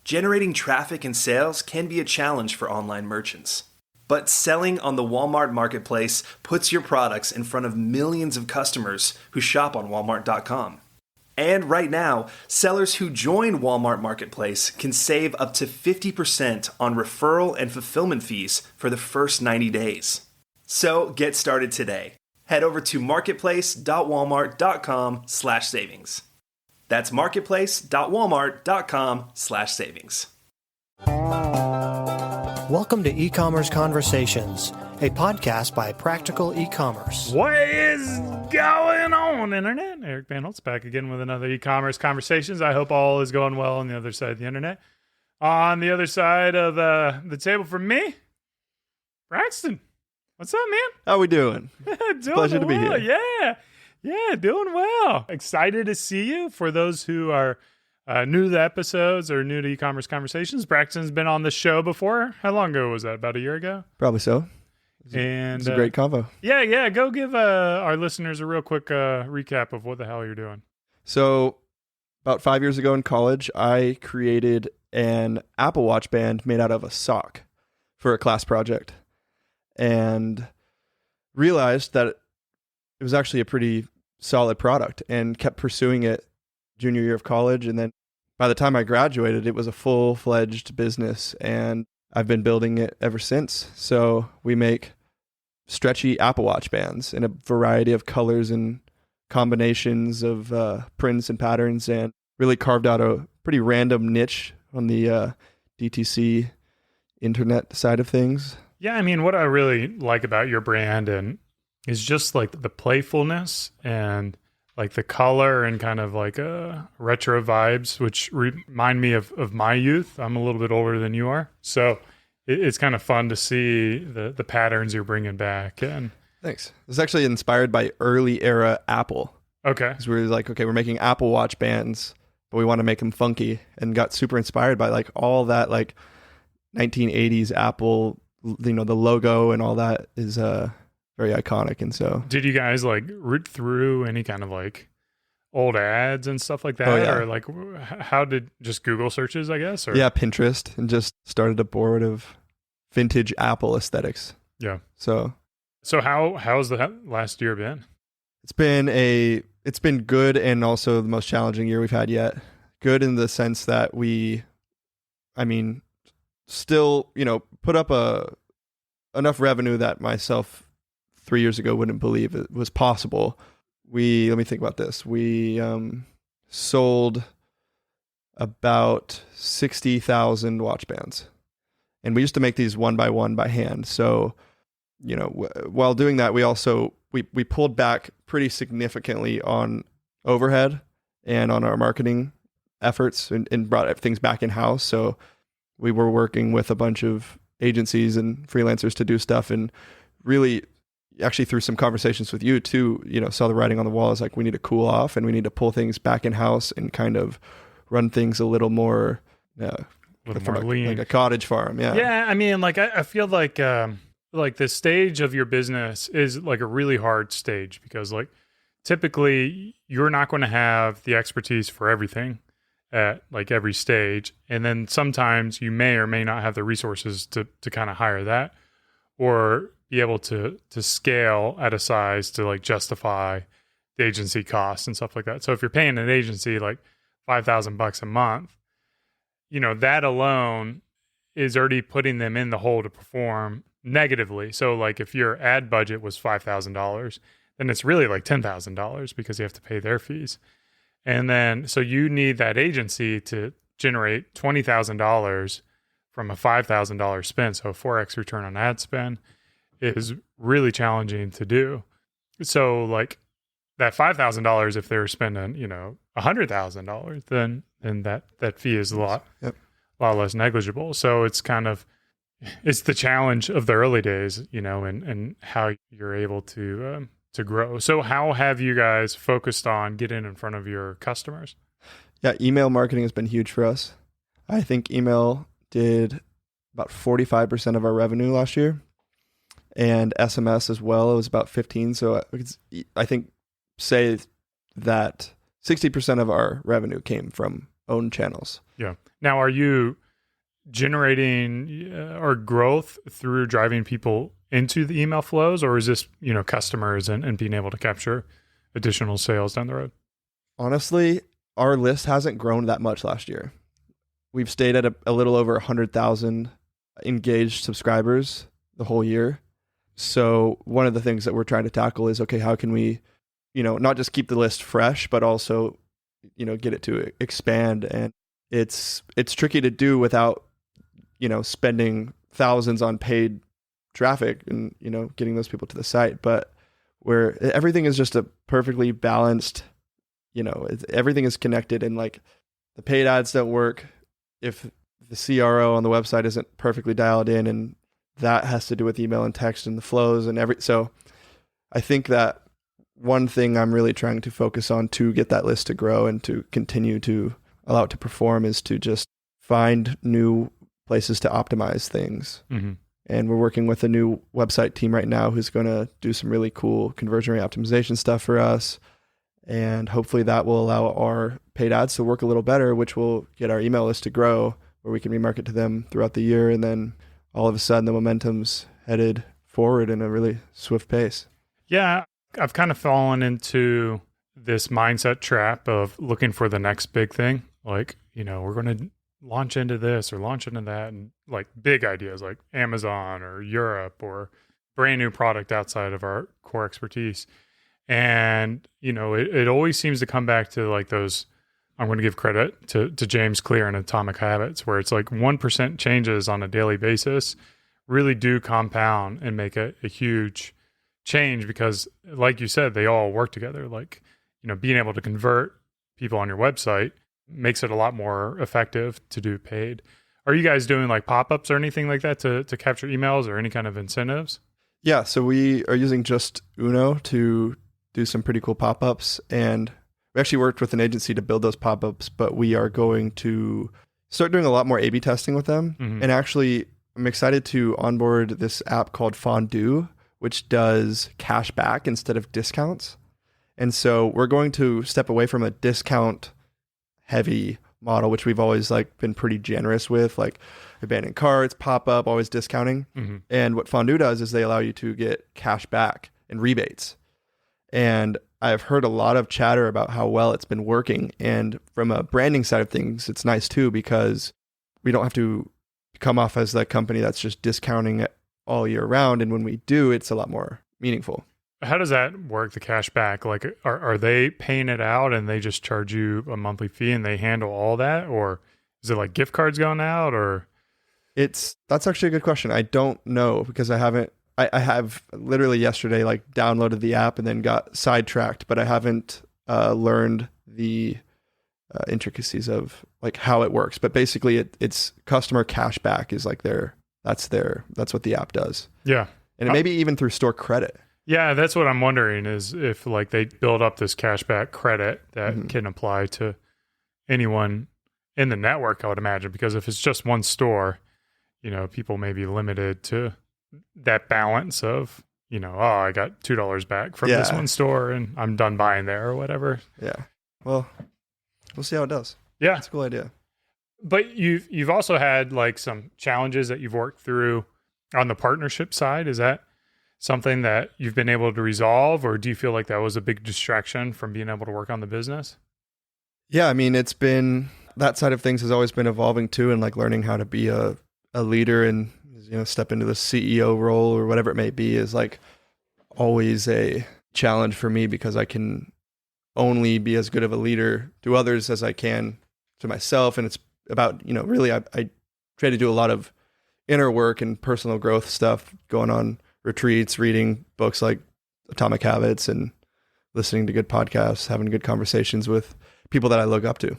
Generating traffic and sales can be a challenge for online merchants. But selling on the Walmart Marketplace puts your products in front of millions of customers who shop on Walmart.com. And right now, sellers who join Walmart Marketplace can save up to 50% on referral and fulfillment fees for the first 90 days. So get started today. Head over to marketplace.walmart.com/savings. That's marketplace.walmart.com/savings. Welcome to E-Commerce Conversations, a podcast by Practical E-Commerce. What is going on, Internet? Eric Van Holtz back again with another E-Commerce Conversations. I hope all is going well on the other side of the Internet. On the other side of the table from me, Braxton. What's up, man? How we doing? Doing Pleasure to be well. here. Yeah, doing well. Excited to see you. For those who are new to the episodes or new to E-Commerce Conversations, Braxton's been on the show before. How long ago was that? About a year ago? Probably so. It's a great convo. Yeah. Go give our listeners a real quick recap of what the hell you're doing. So about 5 years ago in college, I created an Apple Watch band made out of a sock for a class project and realized that it was actually a pretty solid product and kept pursuing it junior year of college. And then by the time I graduated, it was a full-fledged business and I've been building it ever since. So we make stretchy Apple Watch bands in a variety of colors and combinations of prints and patterns, and really carved out a pretty random niche on the DTC internet side of things. Yeah, I mean, what I really like about your brand and is just like the playfulness and like the color and kind of like retro vibes, which remind me of my youth. I'm a little bit older than you are. So it's kind of fun to see the patterns you're bringing back. And thanks. It's actually inspired by early era Apple. Okay. Because we were like, okay, we're making Apple Watch bands, but we want to make them funky, and got super inspired by like all that like 1980s Apple, you know, the logo and all that is very iconic. And so did you guys like root through any kind of like old ads and stuff like that? Oh, yeah. Or like how did just Google searches, I guess? Or? Yeah, Pinterest, and just started a board of vintage Apple aesthetics. Yeah. So how's the last year been? it's been good, and also the most challenging year we've had yet. Good in the sense that still, you know, put up enough revenue that myself 3 years ago wouldn't believe it was possible. Let me think about this. We sold about 60,000 watch bands, and we used to make these one by one by hand. So, you know, while doing that, we also we pulled back pretty significantly on overhead and on our marketing efforts, and brought things back in house. So we were working with a bunch of agencies and freelancers to do stuff, and really actually through some conversations with you too, you know, saw the writing on the wall. Is like, we need to cool off and we need to pull things back in house and kind of run things a little more, lean, like a cottage farm. Yeah. Yeah. I mean, like, I feel like the stage of your business is like a really hard stage, because like typically you're not going to have the expertise for everything at like every stage. And then sometimes you may or may not have the resources to kind of hire that, or be able to scale at a size to like justify the agency costs and stuff like that. So if you're paying an agency like $5,000 a month, you know, that alone is already putting them in the hole to perform negatively. So like if your ad budget was $5,000, then it's really like $10,000, because you have to pay their fees. And then, so you need that agency to generate $20,000 from a $5,000 spend. So a 4x return on ad spend is really challenging to do. So like that $5,000, if they're spending, you know, $100,000, then that fee is a lot less negligible. So it's the challenge of the early days, you know, and how you're able to grow. So how have you guys focused on getting in front of your customers? Yeah, email marketing has been huge for us. I think email did about 45% of our revenue last year, and SMS as well. It was about 15. So I think say that 60% of our revenue came from own channels. Yeah. Now, are you generating or growth through driving people into the email flows, or is this, customers and being able to capture additional sales down the road? Honestly, our list hasn't grown that much last year. We've stayed at a little over 100,000 engaged subscribers the whole year. So one of the things that we're trying to tackle is, okay, how can we, not just keep the list fresh, but also, get it to expand. And it's tricky to do without, spending thousands on paid traffic and, getting those people to the site. But where everything is just a perfectly balanced, everything is connected, and like the paid ads don't work if the CRO on the website isn't perfectly dialed in, and that has to do with email and text and the flows and so I think that one thing I'm really trying to focus on to get that list to grow and to continue to allow it to perform is to just find new places to optimize things. Mm-hmm. And we're working with a new website team right now who's going to do some really cool conversion rate optimization stuff for us. And hopefully that will allow our paid ads to work a little better, which will get our email list to grow, where we can remarket to them throughout the year. And then all of a sudden the momentum's headed forward in a really swift pace. Yeah. I've kind of fallen into this mindset trap of looking for the next big thing. Like, we're going to launch into this or launch into that, and like big ideas like Amazon or Europe or brand new product outside of our core expertise. And, it always seems to come back to like those, I'm going to give credit to James Clear and Atomic Habits, where it's like 1% changes on a daily basis really do compound and make a huge change, because like you said, they all work together. Like, being able to convert people on your website makes it a lot more effective to do paid. Are you guys doing like pop-ups or anything like that to capture emails or any kind of incentives? Yeah. So we are using just Uno to do some pretty cool pop-ups, and we actually worked with an agency to build those pop-ups, but we are going to start doing a lot more A/B testing with them. Mm-hmm. And actually, I'm excited to onboard this app called Fondue, which does cash back instead of discounts. And so we're going to step away from a discount heavy model, which we've always like been pretty generous with, like abandoned carts, pop-up, always discounting. Mm-hmm. And what Fondue does is they allow you to get cash back and rebates. And I've heard a lot of chatter about how well it's been working. And from a branding side of things, it's nice too, because we don't have to come off as that company that's just discounting it all year round. And when we do, it's a lot more meaningful. How does that work, the cash back? Like, are they paying it out and they just charge you a monthly fee and they handle all that? Or is it like gift cards going out? Or that's actually a good question. I don't know, because I have literally yesterday like downloaded the app and then got sidetracked, but I haven't learned the intricacies of like how it works. But basically it's customer cash back is like that's what the app does. Yeah. And it may be even through store credit. Yeah, that's what I'm wondering, is if like they build up this cashback credit that Mm-hmm. can apply to anyone in the network, I would imagine, because if it's just one store, people may be limited to that balance of, I got $2 back from this one store and I'm done buying there or whatever. Yeah. Well, we'll see how it does. Yeah. It's a cool idea. But you've also had like some challenges that you've worked through on the partnership side. Is that something that you've been able to resolve, or do you feel like that was a big distraction from being able to work on the business? Yeah, I mean, it's been, that side of things has always been evolving too, and like learning how to be a leader and step into the CEO role or whatever it may be is like always a challenge for me, because I can only be as good of a leader to others as I can to myself. And it's about, really I try to do a lot of inner work and personal growth stuff, going on retreats, reading books like Atomic Habits and listening to good podcasts, having good conversations with people that I look up to.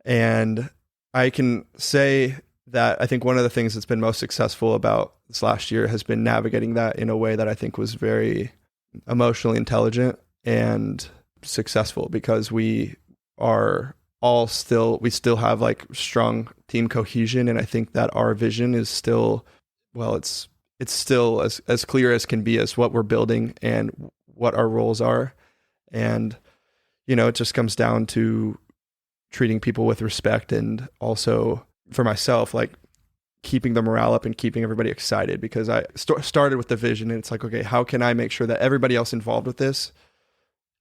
And I can say that I think one of the things that's been most successful about this last year has been navigating that in a way that I think was very emotionally intelligent and successful, because we still have like strong team cohesion. And I think that our vision is still, it's still as clear as can be as what we're building and what our roles are. And, it just comes down to treating people with respect, and also for myself, like keeping the morale up and keeping everybody excited, because I started with the vision, and it's like, okay, how can I make sure that everybody else involved with this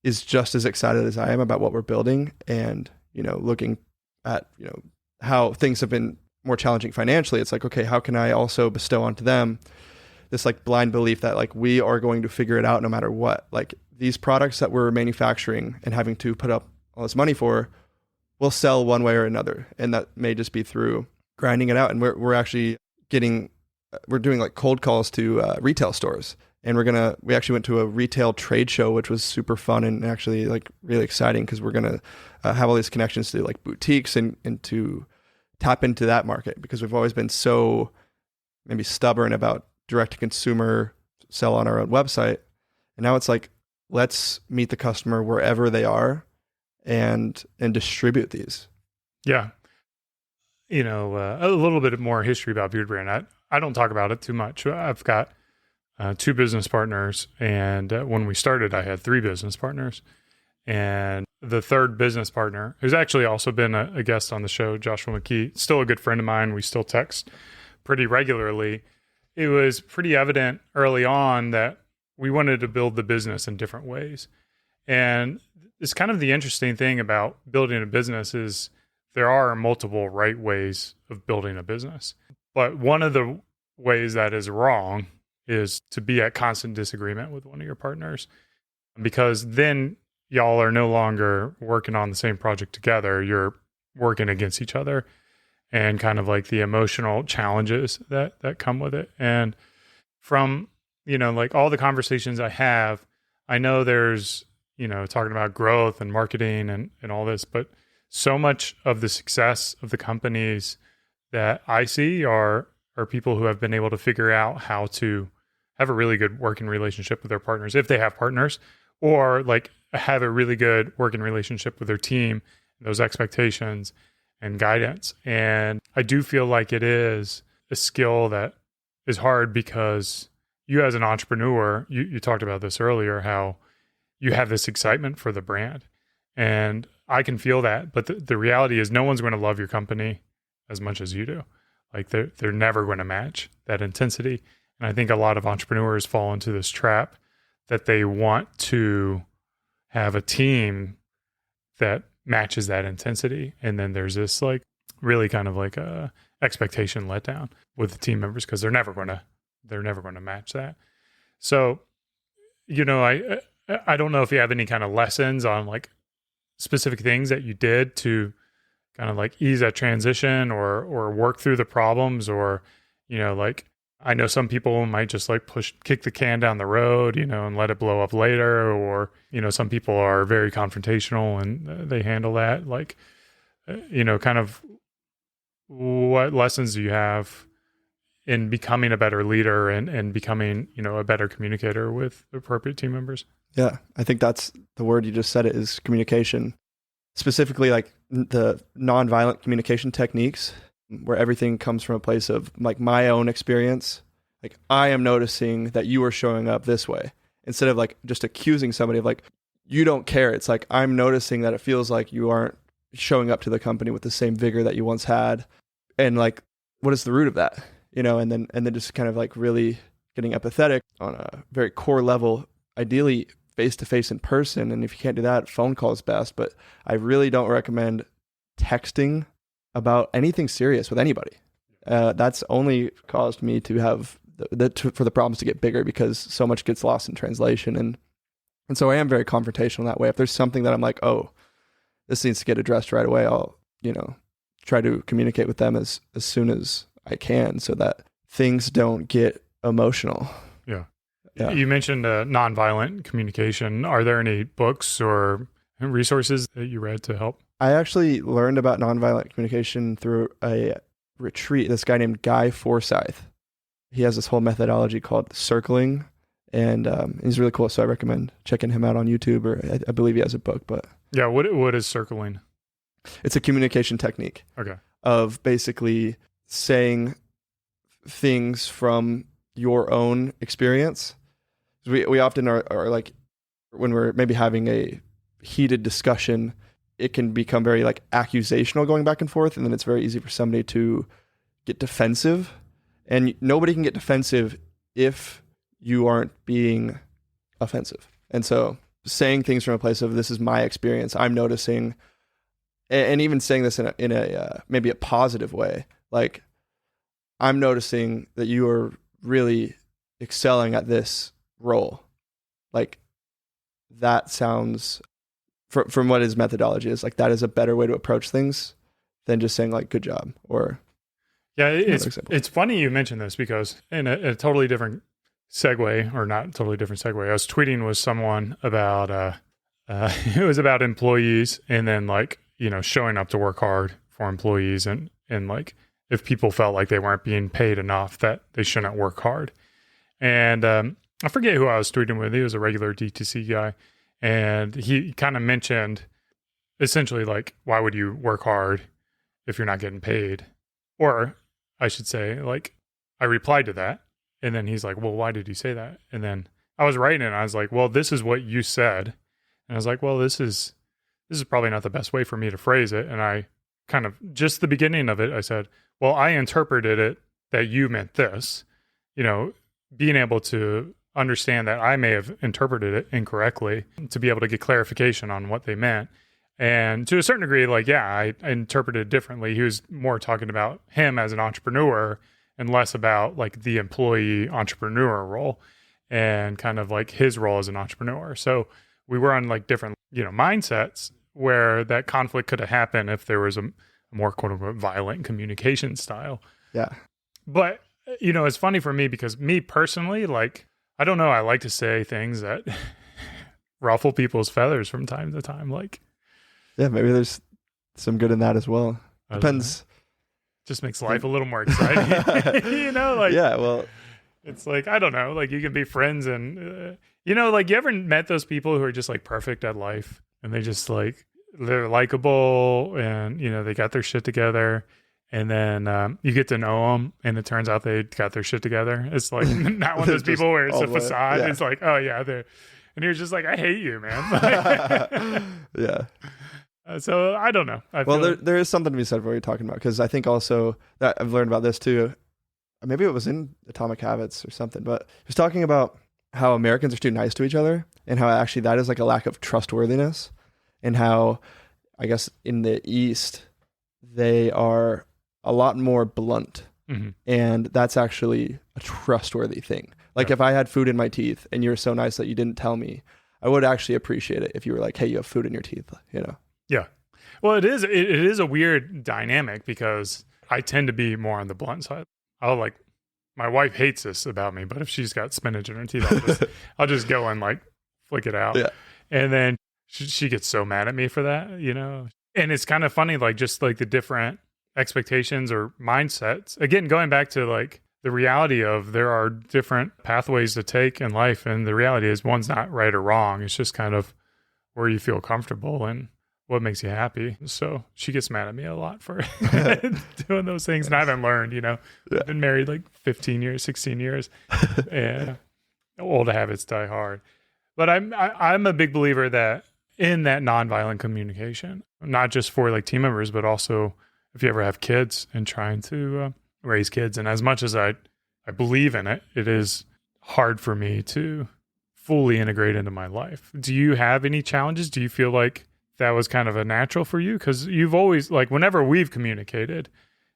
is just as excited as I am about what we're building? And, looking at, how things have been more challenging financially, it's like, okay, how can I also bestow onto them this like blind belief that like we are going to figure it out no matter what? Like these products that we're manufacturing and having to put up all this money for will sell one way or another. And that may just be through grinding it out. And we're actually we're doing like cold calls to retail stores. And we actually went to a retail trade show, which was super fun and actually like really exciting, because we're going to have all these connections to like boutiques and to tap into that market, because we've always been so maybe stubborn about direct to consumer, sell on our own website. And now it's like, let's meet the customer wherever they are and distribute these. Yeah. A little bit more history about Beard Brand. I don't talk about it too much. I've got 2 business partners, and when we started, I had 3 business partners. And the third business partner, who's actually also been a guest on the show, Joshua McKee, still a good friend of mine. We still text pretty regularly. It was pretty evident early on that we wanted to build the business in different ways. And it's kind of the interesting thing about building a business is there are multiple right ways of building a business. But one of the ways that is wrong is to be at constant disagreement with one of your partners, because then y'all are no longer working on the same project together. You're working against each other, and kind of like the emotional challenges that come with it. And from, like all the conversations I have, I know there's, talking about growth and marketing and all this, but so much of the success of the companies that I see are people who have been able to figure out how to have a really good working relationship with their partners, if they have partners, or like have a really good working relationship with their team, those expectations and guidance. And I do feel like it is a skill that is hard, because you as an entrepreneur, you talked about this earlier, how you have this excitement for the brand. And I can feel that. But the reality is no one's going to love your company as much as you do. Like they're never going to match that intensity. And I think a lot of entrepreneurs fall into this trap that they want to have a team that matches that intensity. And then there's this like really kind of like a expectation letdown with the team members, because they're never going to match that. So, I don't know if you have any kind of lessons on like specific things that you did to kind of like ease that transition or work through the problems, or, like I know some people might just like kick the can down the road, and let it blow up later. Or, some people are very confrontational and they handle that. Like, kind of what lessons do you have in becoming a better leader and becoming, a better communicator with appropriate team members? Yeah, I think that's the word you just said, it is communication. Specifically like the nonviolent communication techniques, where everything comes from a place of like my own experience. Like I am noticing that you are showing up this way, instead of like just accusing somebody of like, you don't care. It's like, I'm noticing that it feels like you aren't showing up to the company with the same vigor that you once had. And like, what is the root of that? And then just kind of like really getting empathetic on a very core level, ideally face-to-face in person. And if you can't do that, phone call is best. But I really don't recommend texting about anything serious with anybody. That's only caused me to have for the problems to get bigger, because so much gets lost in translation. And so I am very confrontational that way. If there's something that I'm like, oh, this needs to get addressed right away, I'll, try to communicate with them as soon as I can, so that things don't get emotional. Yeah. You mentioned nonviolent communication. Are there any books or resources that you read to help? I actually learned about nonviolent communication through a retreat. This guy named Guy Forsyth. He has this whole methodology called circling, and he's really cool. So I recommend checking him out on YouTube, or I believe he has a book. But yeah, what is circling? It's a communication technique. Okay. Of basically saying things from your own experience. We often are like, when we're maybe having a heated discussion, it can become very like accusational going back and forth. And then it's very easy for somebody to get defensive, and nobody can get defensive if you aren't being offensive. And so saying things from a place of, this is my experience, I'm noticing, and even saying this in a maybe a positive way, like, I'm noticing that you are really excelling at this role. Like, that sounds, from what his methodology is, like, that is a better way to approach things than just saying like, good job, or yeah. It's funny you mentioned this, because in a totally different segue, or not totally different segue, I was tweeting with someone about it was about employees, and then like, you know, showing up to work hard for employees, and like, if people felt like they weren't being paid enough, that they shouldn't work hard. And I forget who I was tweeting with. He was a regular DTC guy, and he kind of mentioned essentially like, why would you work hard if you're not getting paid? Or I should say, like, I replied to that, and then he's like, well, why did you say that? And then I was writing it, and I was like, well, this is what you said. And I was like, well, this is probably not the best way for me to phrase it. And I kind of, just the beginning of it, I said, well, I interpreted it that you meant this, you know, being able to understand that I may have interpreted it incorrectly, to be able to get clarification on what they meant. And to a certain degree, like, yeah, I interpreted it differently. He was more talking about him as an entrepreneur and less about like the employee entrepreneur role, and kind of like his role as an entrepreneur. So we were on like different, you know, mindsets, where that conflict could have happened if there was a more quote unquote violent communication style. Yeah. But, you know, it's funny for me, because me personally, like, I don't know, I like to say things that ruffle people's feathers from time to time. Like, yeah, maybe there's some good in that as well. Depends. Just makes life a little more exciting. You know, like, yeah, well, it's like, I don't know, like, you can be friends, and, you know, like, you ever met those people who are just like perfect at life, and they just like, they're likable, and, you know, they got their shit together, and then you get to know them, and it turns out they got their shit together. It's like not one of those people where it's a facade. Yeah. It's like, oh yeah, and you're just like, I hate you, man. Yeah. So I don't know. There is something to be said for what you're talking about, because I think also that I've learned about this too. Maybe it was in Atomic Habits or something, but he was talking about how Americans are too nice to each other, and how actually that is like a lack of trustworthiness, and how I guess in the East they are a lot more blunt, and that's actually a trustworthy thing. Like, if I had food in my teeth and you're so nice that you didn't tell me, I would actually appreciate it if you were like, hey, you have food in your teeth, you know? Yeah. Well, it is a weird dynamic, because I tend to be more on the blunt side. My wife hates this about me, but if she's got spinach in her teeth, I'll just go and like flick it out. Yeah. And then she gets so mad at me for that, you know? And it's kind of funny, like, just like the different expectations or mindsets. Again, going back to like the reality of, there are different pathways to take in life. And the reality is, one's not right or wrong. It's just kind of where you feel comfortable and what makes you happy. So she gets mad at me a lot for doing those things. And I haven't learned, you know, I've been married like 15 years, 16 years, and old habits die hard. But I'm a big believer that in that nonviolent communication, not just for like team members, but also if you ever have kids and trying to raise kids. And as much as I believe in it, it is hard for me to fully integrate into my life. Do you have any challenges? Do you feel like that was kind of a natural for you? Because you've always, like, whenever we've communicated,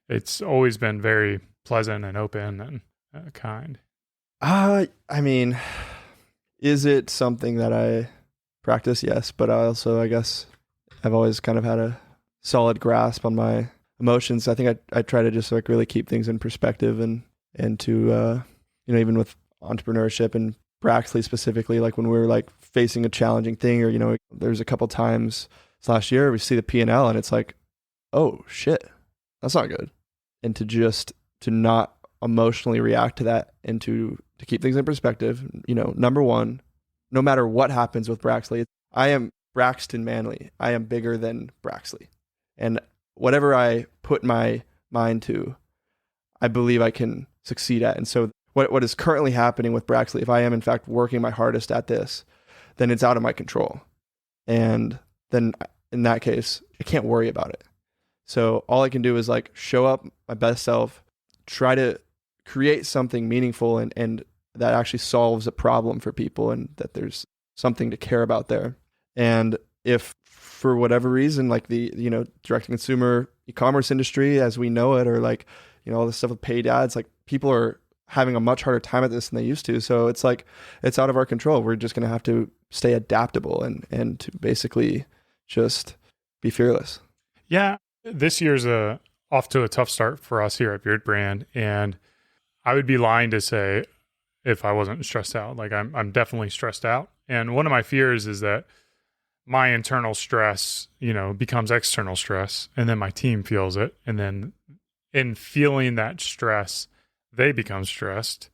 it's always been very pleasant and open and kind. I mean, is it something that I practice? Yes, but I guess I've always kind of had a solid grasp on my emotions. I think I try to just like really keep things in perspective, and to you know, even with entrepreneurship and Braxley specifically, like when we were like facing a challenging thing, or, you know, there's a couple times last year we see the P&L and it's like, oh shit, that's not good. And to not emotionally react to that, and to keep things in perspective. You know, number one, no matter what happens with Braxley, I am Braxton Manley. I am bigger than Braxley. And whatever I put my mind to, I believe I can succeed at. And so what is currently happening with Braxley, if I am in fact working my hardest at this, then it's out of my control. And then in that case, I can't worry about it. So all I can do is like show up my best self, try to create something meaningful and that actually solves a problem for people and that there's something to care about there. And if for whatever reason, like the, direct to consumer e-commerce industry as we know it, or like, all this stuff with paid ads, like people are having a much harder time at this than they used to. So it's like, it's out of our control. We're just going to have to stay adaptable and to basically just be fearless. Yeah. This year's off to a tough start for us here at Beard Brand. And I would be lying to say if I wasn't stressed out. Like I'm definitely stressed out. And one of my fears is that my internal stress, becomes external stress, and then my team feels it. And then in feeling that stress, they become stressed,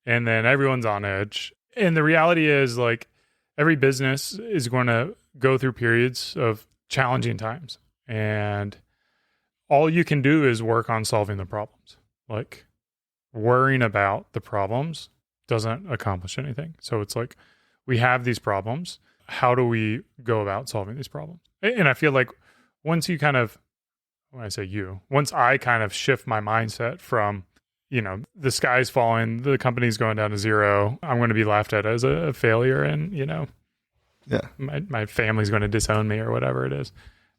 and then everyone's on edge. And the reality is, like, every business is going to go through periods of challenging times, and all you can do is work on solving the problems. Like, worrying about the problems doesn't accomplish anything. So it's like, we have these problems. How do we go about solving these problems? And I feel like once you kind of, when I say once I kind of shift my mindset from, the sky's falling, the company's going down to zero, I'm going to be laughed at as a failure, and, my family's going to disown me or whatever it is.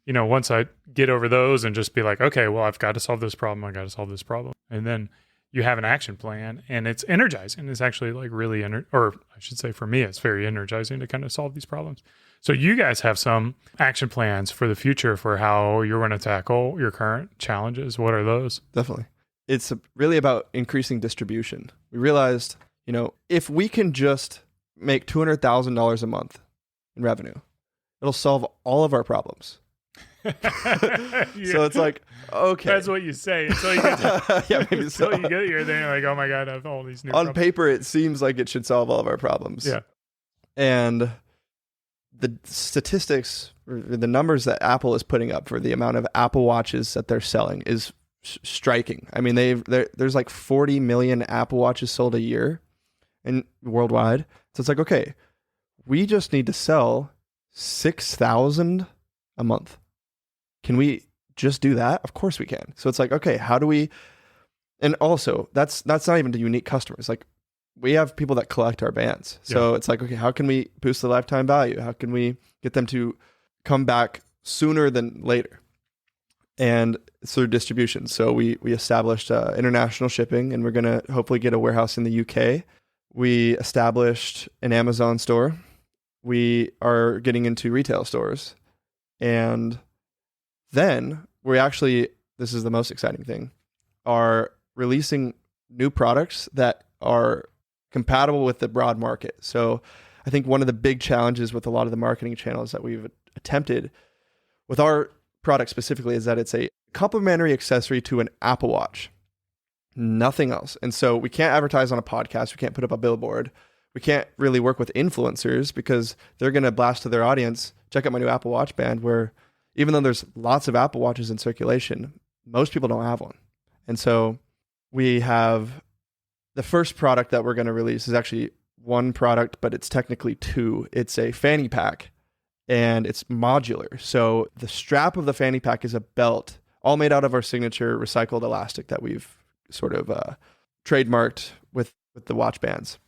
Once I get over those and just be like, okay, well, I've got to solve this problem. I got to solve this problem. And then you have an action plan, and it's energizing. It's actually like really, or I should say for me, it's very energizing to kind of solve these problems. So you guys have some action plans for the future for how you're going to tackle your current challenges. What are those? Definitely. It's really about increasing distribution. We realized, if we can just make $200,000 a month in revenue, it'll solve all of our problems. So it's like, okay. That's what you say. Until you get yeah, maybe until so. you get here, then you're like, oh my God, I have all these new On problems. paper, it seems like it should solve all of our problems. Yeah. And the statistics, or the numbers that Apple is putting up for the amount of Apple Watches that they're selling is striking. I mean, there's like 40 million Apple Watches sold a year and worldwide. So it's like, okay, we just need to sell 6,000 a month. Can we just do that? Of course we can. So it's like, okay, how do we, and also that's not even to unique customers. Like, we have people that collect our bands. So It's like, okay, how can we boost the lifetime value? How can we get them to come back sooner than later? And through distribution. So we established international shipping, and we're going to hopefully get a warehouse in the UK. We established an Amazon store. We are getting into retail stores. And then we actually, this is the most exciting thing, are releasing new products that are compatible with the broad market. So I think one of the big challenges with a lot of the marketing channels that we've attempted with our product specifically is that it's a complementary accessory to an Apple Watch, nothing else. And so we can't advertise on a podcast. We can't put up a billboard. We can't really work with influencers because they're going to blast to their audience, check out my new Apple Watch band, where even though there's lots of Apple Watches in circulation, most people don't have one. And so we have the first product that we're going to release is actually one product, but it's technically two. It's a fanny pack, and it's modular. So the strap of the fanny pack is a belt, all made out of our signature recycled elastic that we've sort of trademarked with the watch bands.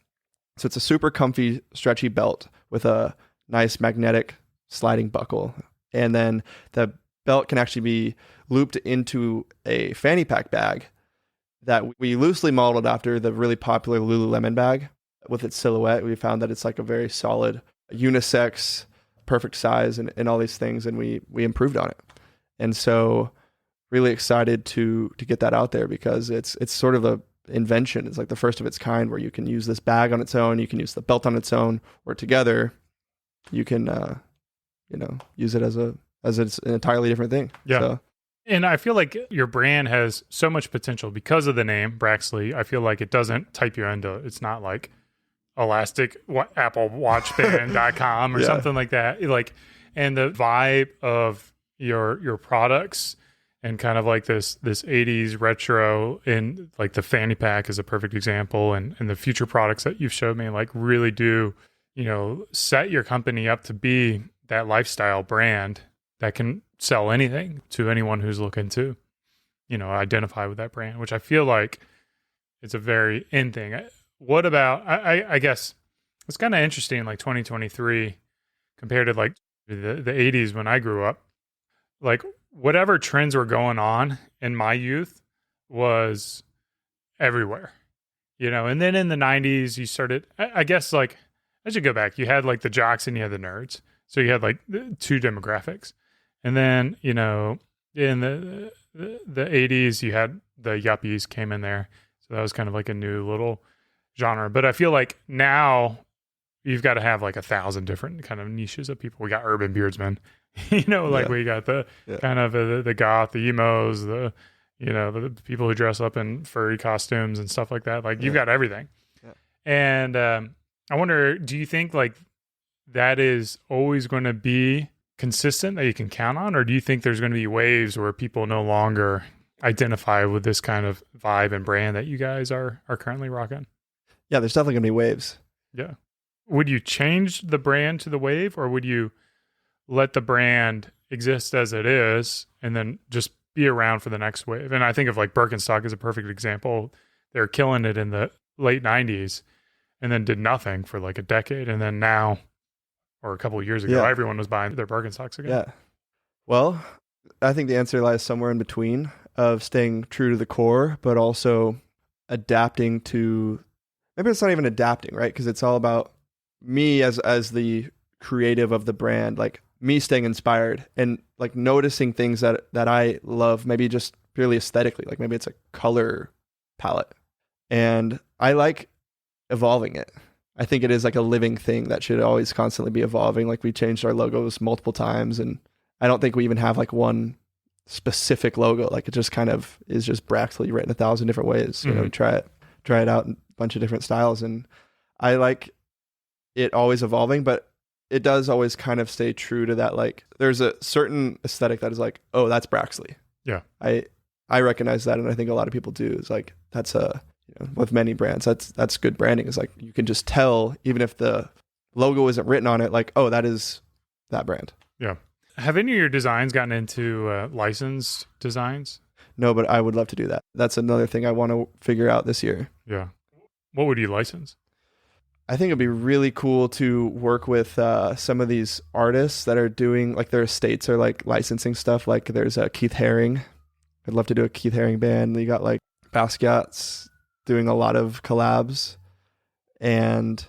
So it's a super comfy, stretchy belt with a nice magnetic sliding buckle. And then the belt can actually be looped into a fanny pack bag that we loosely modeled after the really popular Lululemon bag with its silhouette. We found that it's like a very solid unisex, perfect size, and all these things. And we improved on it. And so really excited to get that out there because it's sort of a invention. It's like the first of its kind where you can use this bag on its own, you can use the belt on its own, or together you can use it as it's an entirely different thing. Yeah. So, and I feel like your brand has so much potential because of the name Braxley. I feel like it doesn't type you into, it's not like elastic applewatchband.com or something like that. Like, and the vibe of your products and kind of like this 80s retro, and like the fanny pack is a perfect example, and the future products that you've showed me like really do, set your company up to be that lifestyle brand that can sell anything to anyone who's looking to, identify with that brand, which I feel like it's a very in thing. What about, I guess it's kind of interesting, like 2023 compared to like the 80s when I grew up, like whatever trends were going on in my youth was everywhere, and then in the 90s you started, I guess, like, I should go back. You had like the jocks and you had the nerds. So you had like two demographics. And then, in the 80s, you had the yuppies came in there. So that was kind of like a new little genre. But I feel like now you've got to have like 1,000 different kind of niches of people. We got urban beardsmen, we got the kind of the goth, the emos, the people who dress up in furry costumes and stuff like that. Like you've got everything. Yeah. And I wonder, do you think like that is always going to be consistent that you can count on? Or do you think there's going to be waves where people no longer identify with this kind of vibe and brand that you guys are currently rocking? Yeah, there's definitely going to be waves. Yeah. Would you change the brand to the wave, or would you let the brand exist as it is and then just be around for the next wave? And I think of like Birkenstock as a perfect example. They're killing it in the late 90s and then did nothing for like a decade. And then now, or a couple of years ago, everyone was buying their Birkenstocks again. Yeah. Well, I think the answer lies somewhere in between of staying true to the core, but also adapting to, maybe it's not even adapting, right? Because it's all about me as the creative of the brand, like me staying inspired and like noticing things that I love, maybe just purely aesthetically, like maybe it's a color palette. And I like evolving it. I think it is like a living thing that should always constantly be evolving. Like we changed our logos multiple times, and I don't think we even have like one specific logo. Like it just kind of is just Braxley written 1,000 different ways. Mm-hmm. Try it out in a bunch of different styles. And I like it always evolving, but it does always kind of stay true to that. Like there's a certain aesthetic that is like, oh, that's Braxley. Yeah. I recognize that. And I think a lot of people do. It's like, that's with many brands, that's good branding. Is like you can just tell, even if the logo isn't written on it, like, oh, that is that brand. Yeah. Have any of your designs gotten into licensed designs? No, but I would love to do that. That's another thing I want to figure out this year. Yeah. What would you license? I think it'd be really cool to work with some of these artists that are doing, like their estates are like licensing stuff. Like there's Keith Haring. I'd love to do a Keith Haring band. You got like Basquiat's doing a lot of collabs. And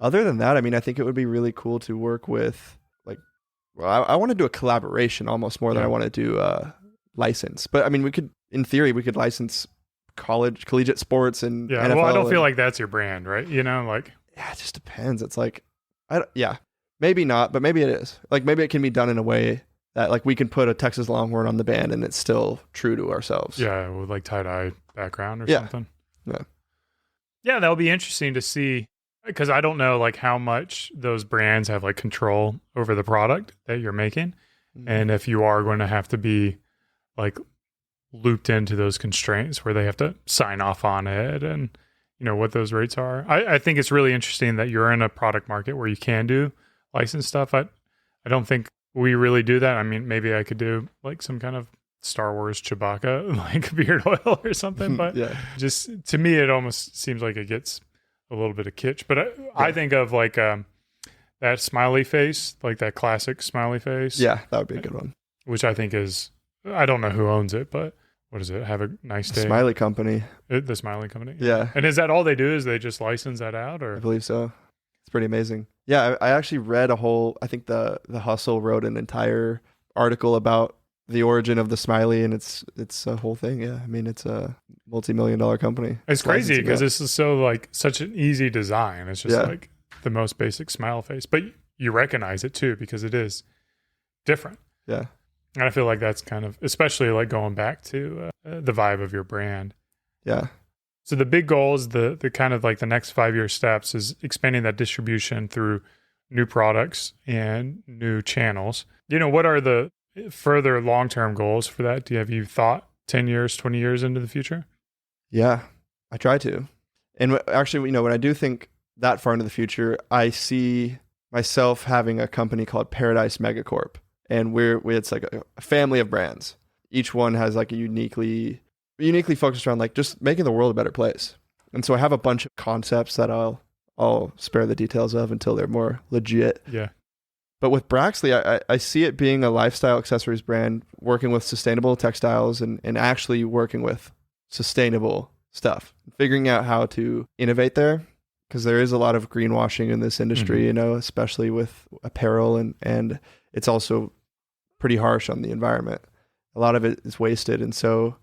other than that, I mean, I think it would be really cool to work with like, well, I want to do a collaboration almost more than I want to do license. But I mean, in theory, we could license collegiate sports and NFL. Well, I don't feel like that's your brand, right? Like, yeah, it just depends. It's like, maybe not, but maybe it is. Like maybe it can be done in a way that like we can put a Texas Longhorn on the band and it's still true to ourselves. Yeah, with like tie-dye background or something. Yeah. Yeah, that'll be interesting to see, because I don't know like how much those brands have like control over the product that you're making. Mm-hmm. And if you are going to have to be like looped into those constraints where they have to sign off on it and what those rates are. I think it's really interesting that you're in a product market where you can do licensed stuff. I don't think we really do that. I mean, maybe I could do like some kind of Star Wars Chewbacca like beard oil or something, but just to me it almost seems like it gets a little bit of kitsch. But I think of like that smiley face, like that classic smiley face. Yeah, that would be a good one. Which I think is, I don't know who owns it, but what is it? Have a nice day. Smiley Company. The Smiley Company. Yeah. And is that all they do? Is they just license that out, or? I believe so. It's pretty amazing. Yeah, I actually read I think the Hustle wrote an entire article about the origin of the Smiley, and it's a whole thing. Yeah, I mean, it's a multi-million-dollar company. It's crazy because this is so like such an easy design. It's just like the most basic smile face, but you recognize it too because it is different. Yeah. And I feel like that's kind of, especially like going back to the vibe of your brand. Yeah. So the big goal is the kind of like the next 5-year steps is expanding that distribution through new products and new channels. What are the further long-term goals for that? Have you thought 10 years, 20 years into the future? Yeah, I try to. And actually, when I do think that far into the future, I see myself having a company called Paradise Megacorp. and it's like a family of brands. Each one has like a uniquely focused around like just making the world a better place. And so I have a bunch of concepts that I'll spare the details of until they're more legit. Yeah. But with Braxley, I see it being a lifestyle accessories brand, working with sustainable textiles and actually working with sustainable stuff, figuring out how to innovate there, because there is a lot of greenwashing in this industry, especially with apparel, and it's also pretty harsh on the environment. A lot of it is wasted. And so,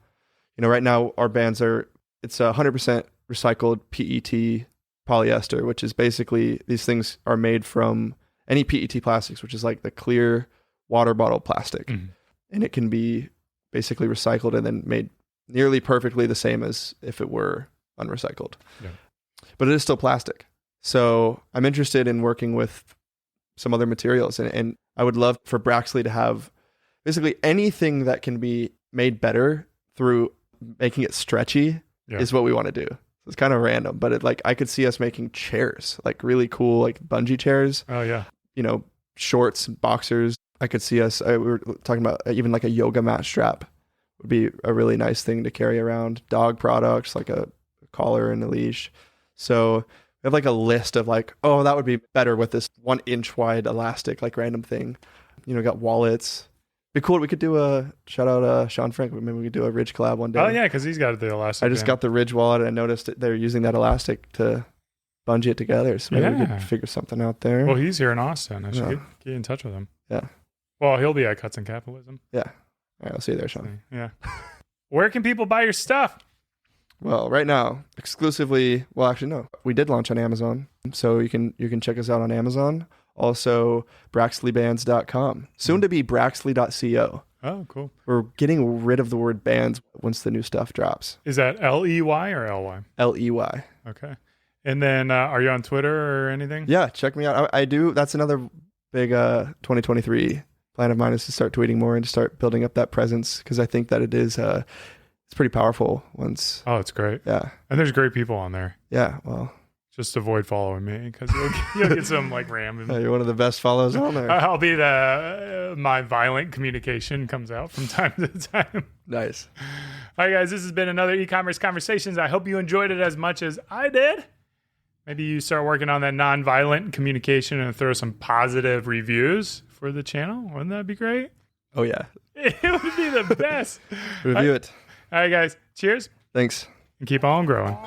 right now our bands it's 100% recycled PET polyester, which is basically, these things are made from any PET plastics, which is like the clear water bottle plastic. And it can be basically recycled and then made nearly perfectly the same as if it were unrecycled. Yeah. But it is still plastic. So I'm interested in working with some other materials. And I would love for Braxley to have basically anything that can be made better through making it stretchy is what we want to do. It's kind of random, but I could see us making chairs, like really cool, like bungee chairs. Oh yeah. Shorts, boxers. I could see us, we were talking about even like a yoga mat strap would be a really nice thing to carry around. Dog products, like a collar and a leash. So we have like a list of like, oh, that would be better with this 1 inch wide elastic, like random thing. Got wallets. Be cool. We could do a shout out Sean Frank. Maybe we could do a Ridge collab one day. Oh yeah, because he's got the elastic. I just got the Ridge wallet and I noticed they're using that elastic to bungee it together. So maybe we could figure something out there. Well, he's here in Austin. I should get in touch with him. Yeah. Well, he'll be at Cuts and Capitalism. Yeah. All right, I'll see you there, Sean. Yeah. Where can people buy your stuff? Well, right now, exclusively. Well, actually, no. We did launch on Amazon, so you can check us out on Amazon. Also, BraxleyBands.com. Soon to be Braxley.co. Oh, cool. We're getting rid of the word bands once the new stuff drops. Is that Ley or Ly? Ley. Okay. And then, are you on Twitter or anything? Yeah, check me out. I do. That's another big 2023 plan of mine, is to start tweeting more and to start building up that presence, because I think that it is it's pretty powerful once. Oh, it's great. Yeah. And there's great people on there. Yeah, well. Just avoid following me, because you'll get some like random. You're one of the best follows on there. I'll be my violent communication comes out from time to time. Nice. All right, guys, this has been another e-commerce conversations. I hope you enjoyed it as much as I did. Maybe you start working on that non-violent communication and throw some positive reviews for the channel. Wouldn't that be great? Oh yeah, it would be the best. Review it. All right, guys. Cheers. Thanks. And keep on growing.